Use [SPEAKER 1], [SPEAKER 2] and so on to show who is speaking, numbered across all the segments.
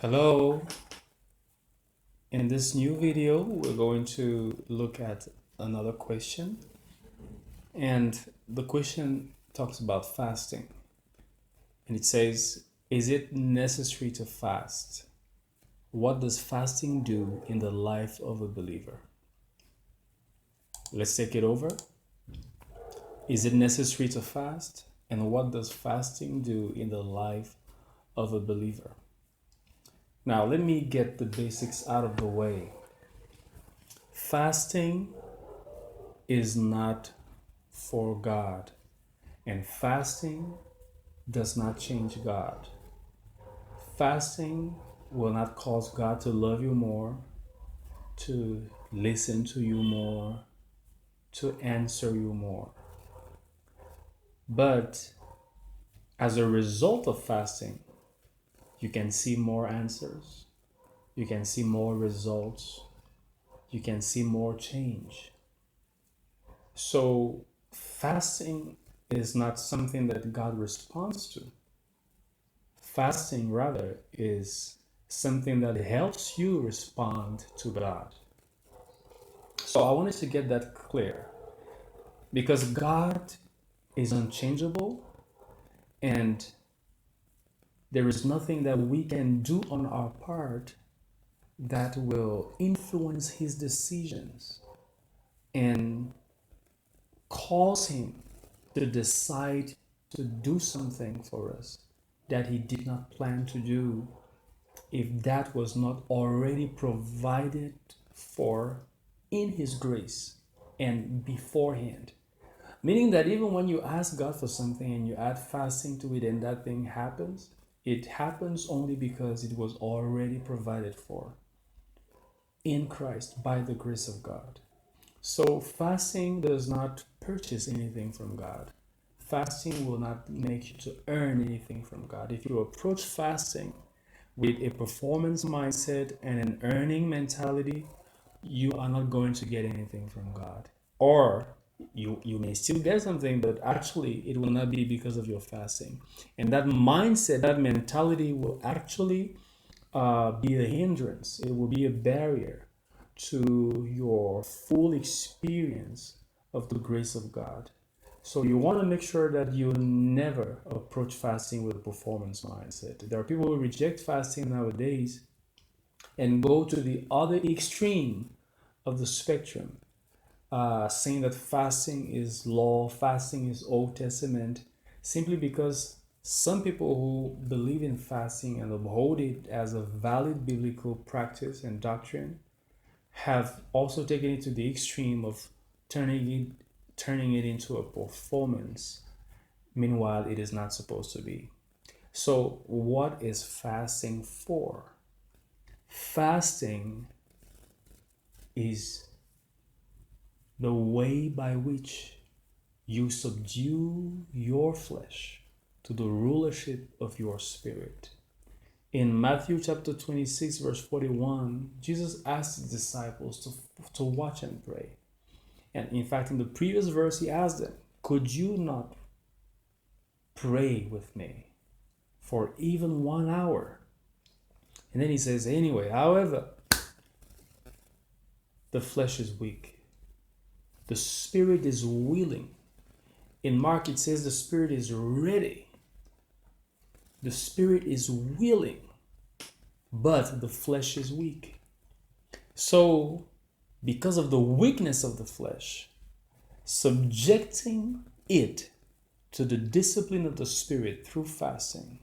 [SPEAKER 1] Hello. In this new video, we're going to look at another question. And the question talks about fasting. And it says, is it necessary to fast? What does fasting do in the life of a believer? Let's take it over. Is it necessary to fast? And what does fasting do in the life of a believer? Now, let me get the basics out of the way. Fasting is not for God, and fasting does not change God. Fasting will not cause God to love you more, to listen to you more, to answer you more. But as a result of fasting, you can see more answers, you can see more results, you can see more change. So fasting is not something that God responds to. Fasting, rather, is something that helps you respond to God. So I wanted to get that clear because God is unchangeable and there is nothing that we can do on our part that will influence his decisions and cause him to decide to do something for us that he did not plan to do if that was not already provided for in his grace and beforehand. Meaning that even when you ask God for something and you add fasting to it and that thing happens, it happens only because it was already provided for in Christ by the grace of God. So fasting does not purchase anything from God. Fasting will not make you to earn anything from God. If you approach fasting with a performance mindset and an earning mentality, you are not going to get anything from God. Or you may still get something, but actually it will not be because of your fasting. And that mindset, that mentality will actually be a hindrance. It will be a barrier to your full experience of the grace of God. So you want to make sure that you never approach fasting with a performance mindset. There are people who reject fasting nowadays and go to the other extreme of the spectrum, saying that fasting is law, fasting is Old Testament, simply because some people who believe in fasting and uphold it as a valid biblical practice and doctrine have also taken it to the extreme of turning it into a performance. Meanwhile, it is not supposed to be. So, what is fasting for? Fasting is the way by which you subdue your flesh to the rulership of your spirit. In Matthew chapter 26, verse 41, Jesus asked his disciples to watch and pray. And in fact, in the previous verse, he asked them, could you not pray with me for even 1 hour? And then he says, anyway, however, the flesh is weak. The spirit is willing. In Mark, it says the spirit is ready. The spirit is willing, but the flesh is weak. So, because of the weakness of the flesh, subjecting it to the discipline of the spirit through fasting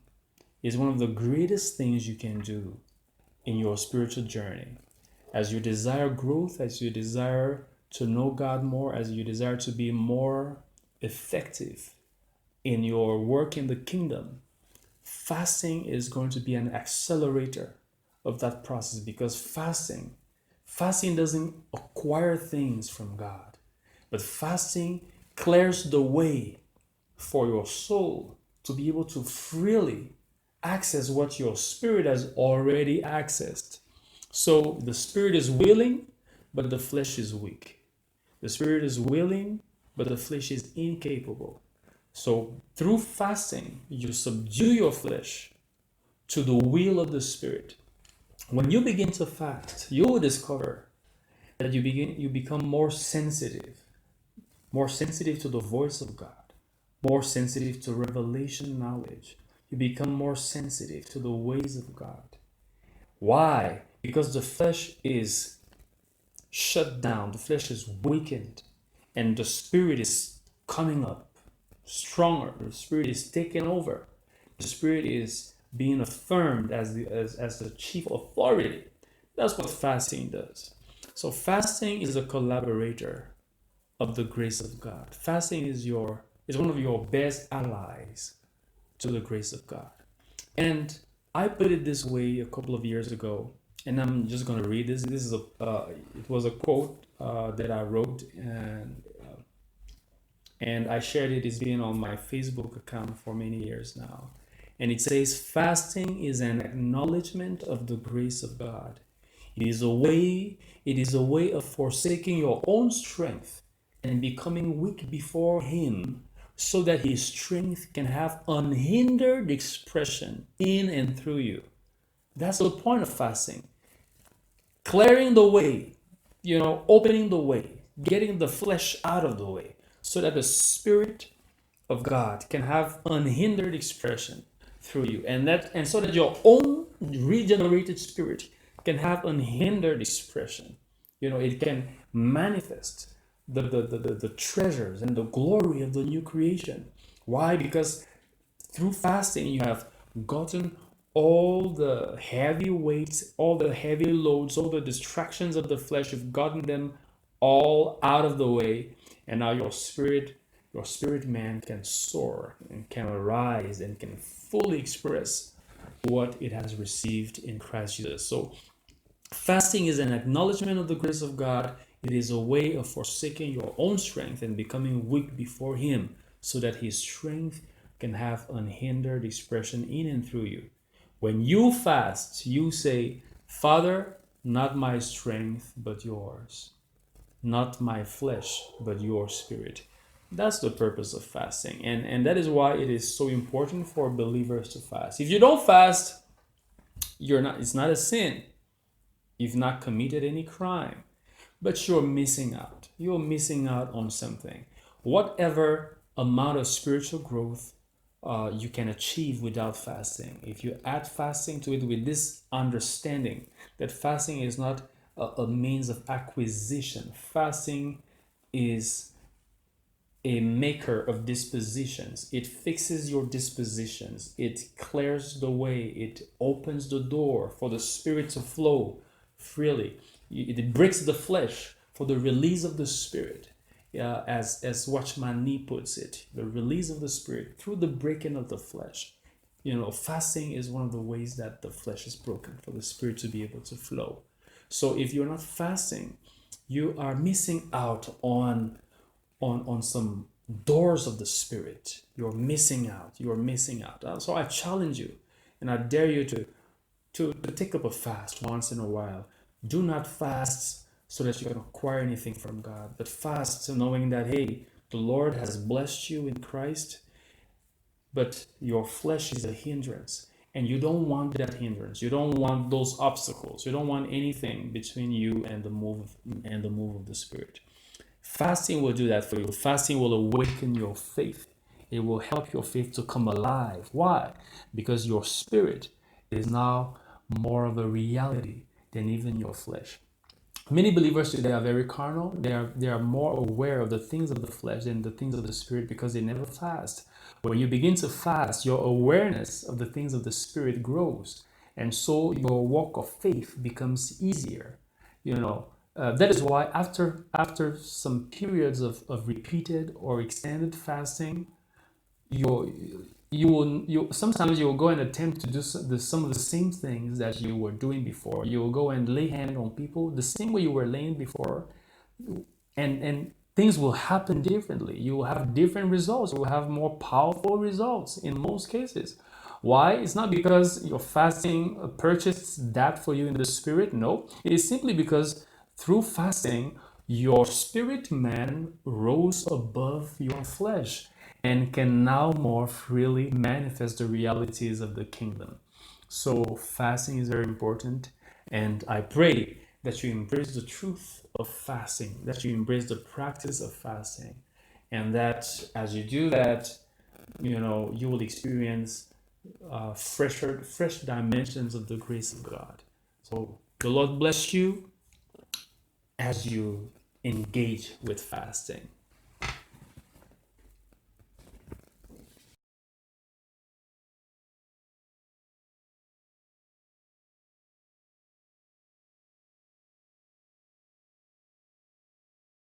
[SPEAKER 1] is one of the greatest things you can do in your spiritual journey. As you desire growth, as you desire to know God more, as you desire to be more effective in your work in the kingdom, fasting is going to be an accelerator of that process, because fasting doesn't acquire things from God, but fasting clears the way for your soul to be able to freely access what your spirit has already accessed. So the spirit is willing, but the flesh is weak. The spirit is willing, but the flesh is incapable. So through fasting, you subdue your flesh to the will of the spirit. When you begin to fast, you will discover that you become more sensitive to the voice of God, more sensitive to revelation knowledge. You become more sensitive to the ways of God. Why? Because the flesh is shut down, the flesh is weakened, and the spirit is coming up stronger. The spirit is taking over. The spirit is being affirmed as the chief authority. That's what fasting does. So fasting is a collaborator of the grace of God. Fasting is one of your best allies to the grace of God. And I put it this way a couple of years ago, and I'm just going to read this. This is it was a quote that I wrote, and I shared it. It's been on my Facebook account for many years now. And it says, fasting is an acknowledgement of the grace of God. It is a way of forsaking your own strength and becoming weak before Him so that His strength can have unhindered expression in and through you. That's the point of fasting. Clearing the way, opening the way, getting the flesh out of the way so that the Spirit of God can have unhindered expression through you, and so that your own regenerated spirit can have unhindered expression. It can manifest the treasures and the glory of the new creation. Why? Because through fasting you have gotten all the heavy weights, all the heavy loads, all the distractions of the flesh. You've gotten them all out of the way, and now your spirit man can soar and can arise and can fully express what it has received in Christ Jesus. So fasting is an acknowledgement of the grace of God. It is a way of forsaking your own strength and becoming weak before Him so that His strength can have unhindered expression in and through you. When you fast, you say, Father, not my strength, but yours. Not my flesh, but your spirit. That's the purpose of fasting. And that is why it is so important for believers to fast. If you don't fast, it's not a sin. You've not committed any crime, but you're missing out. You're missing out on something. Whatever amount of spiritual growth you can achieve without fasting, if you add fasting to it with this understanding that fasting is not a means of acquisition, fasting is a maker of dispositions. It fixes your dispositions. It clears the way. It opens the door for the Spirit to flow freely. It breaks the flesh for the release of the Spirit. As Watchman Nee puts it, the release of the Spirit through the breaking of the flesh. Fasting is one of the ways that the flesh is broken for the Spirit to be able to flow. So if you're not fasting, you are missing out on some doors of the Spirit. You're missing out. So I challenge you and I dare you to take up a fast once in a while. Do not fast so that you can acquire anything from God, but fast knowing that, hey, the Lord has blessed you in Christ, but your flesh is a hindrance, and you don't want that hindrance. You don't want those obstacles. You don't want anything between you and the move of the Spirit. Fasting will do that for you. Fasting will awaken your faith. It will help your faith to come alive. Why? Because your spirit is now more of a reality than even your flesh. Many believers today are very carnal. They are more aware of the things of the flesh than the things of the Spirit because they never fast. When you begin to fast, your awareness of the things of the Spirit grows. And so your walk of faith becomes easier. That is why after some periods of repeated or extended fasting, you sometimes you'll go and attempt to do some of the same things that you were doing before. You'll go and lay hand on people the same way you were laying before, and things will happen differently. You will have different results. You will have more powerful results in most cases. Why? It's not because your fasting purchased that for you in the Spirit. No, it is simply because through fasting, your spirit man rose above your flesh and can now more freely manifest the realities of the kingdom. So fasting is very important. And I pray that you embrace the truth of fasting, that you embrace the practice of fasting, and that as you do that, you will experience fresh dimensions of the grace of God. So the Lord bless you as you engage with fasting.